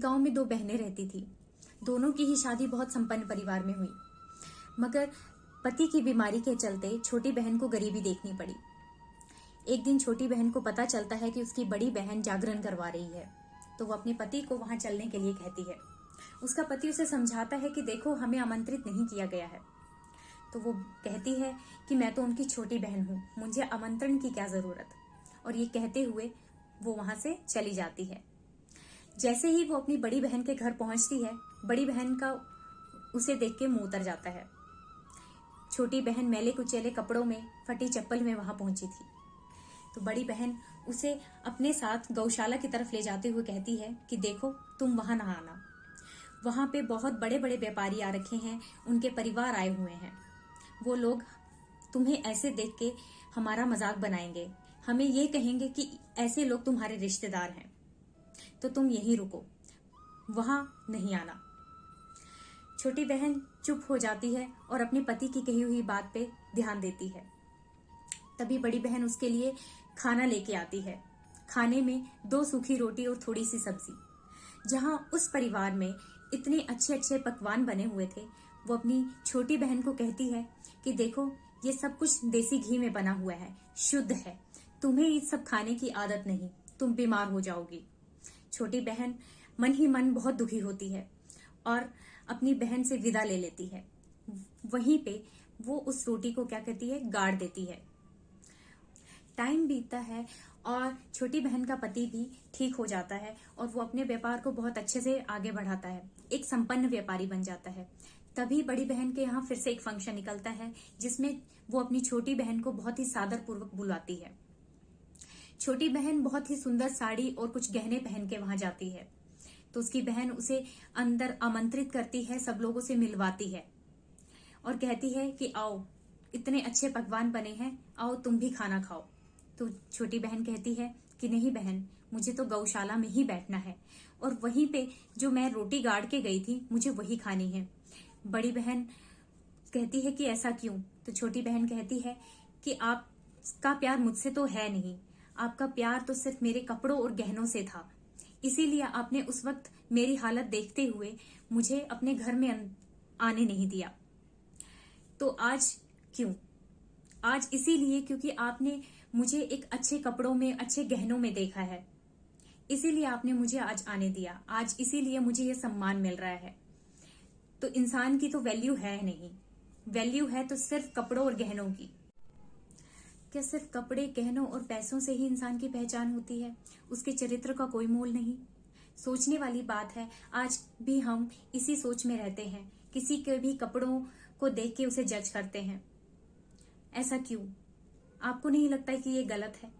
गांव में दो बहनें रहती थी। दोनों की ही शादी बहुत संपन्न परिवार में हुई, मगर पति की बीमारी के चलते छोटी बहन को गरीबी देखनी पड़ी। एक दिन छोटी बहन को पता चलता है कि उसकी बड़ी बहन जागरण करवा रही है, तो वो अपने पति को वहां चलने के लिए कहती है। उसका पति उसे समझाता है कि देखो, हमें आमंत्रित नहीं किया गया है। तो वो कहती है कि मैं तो उनकी छोटी बहन हूं, मुझे आमंत्रण की क्या जरूरत। और ये कहते हुए वो वहां से चली जाती है। जैसे ही वो अपनी बड़ी बहन के घर पहुंचती है, बड़ी बहन का उसे देख के मुंह उतर जाता है। छोटी बहन मैले कुचैले कपड़ों में, फटी चप्पल में वहां पहुंची थी। तो बड़ी बहन उसे अपने साथ गौशाला की तरफ ले जाते हुए कहती है कि देखो, तुम वहां ना आना, वहां पे बहुत बड़े बड़े व्यापारी आ रखे हैं, उनके परिवार आए हुए हैं। वो लोग तुम्हें ऐसे देख के हमारा मजाक बनाएंगे, हमें ये कहेंगे कि ऐसे लोग तुम्हारे रिश्तेदार हैं, तो तुम यहीं रुको, वहां नहीं आना। छोटी बहन चुप हो जाती है और अपने पति की कही हुई बात पे ध्यान देती है। तभी बड़ी बहन उसके लिए खाना लेके आती है। खाने में 2 सूखी रोटी और थोड़ी सी सब्जी। जहां उस परिवार में इतने अच्छे अच्छे पकवान बने हुए थे, वो अपनी छोटी बहन को कहती है कि देखो, ये सब कुछ देसी घी में बना हुआ है, शुद्ध है, तुम्हें ये सब खाने की आदत नहीं, तुम बीमार हो जाओगी। छोटी बहन मन ही मन बहुत दुखी होती है और अपनी बहन से विदा ले लेती है। वहीं पे वो उस रोटी को क्या कहती है, गाड़ देती है। टाइम बीतता है और छोटी बहन का पति भी ठीक हो जाता है और वो अपने व्यापार को बहुत अच्छे से आगे बढ़ाता है, एक संपन्न व्यापारी बन जाता है। तभी बड़ी बहन के यहाँ फिर से एक फंक्शन निकलता है, जिसमें वो अपनी छोटी बहन को बहुत ही सादर पूर्वक बुलाती है। छोटी बहन बहुत ही सुंदर साड़ी और कुछ गहने पहन के वहां जाती है, तो उसकी बहन उसे अंदर आमंत्रित करती है, सब लोगों से मिलवाती है और कहती है कि आओ, इतने अच्छे पकवान बने हैं, आओ तुम भी खाना खाओ। तो छोटी बहन कहती है कि नहीं बहन, मुझे तो गौशाला में ही बैठना है और वहीं पे जो मैं रोटी गाड़ के गई थी, मुझे वही खानी है। बड़ी बहन कहती है कि ऐसा क्यों? तो छोटी बहन कहती है कि आपका प्यार मुझसे तो है नहीं, आपका प्यार तो सिर्फ मेरे कपड़ों और गहनों से था, इसीलिए आपने उस वक्त मेरी हालत देखते हुए मुझे अपने घर में आने नहीं दिया। तो आज क्यों? आज इसीलिए क्योंकि आपने मुझे एक अच्छे कपड़ों में, अच्छे गहनों में देखा है, इसीलिए आपने मुझे आज आने दिया, आज इसीलिए मुझे ये सम्मान मिल रहा है। तो इंसान की तो वैल्यू है नहीं, वैल्यू है तो सिर्फ कपड़ों और गहनों की। क्या सिर्फ कपड़े, गहनों और पैसों से ही इंसान की पहचान होती है? उसके चरित्र का कोई मोल नहीं? सोचने वाली बात है। आज भी हम इसी सोच में रहते हैं, किसी के भी कपड़ों को देख के उसे जज करते हैं। ऐसा क्यों? आपको नहीं लगता कि ये गलत है?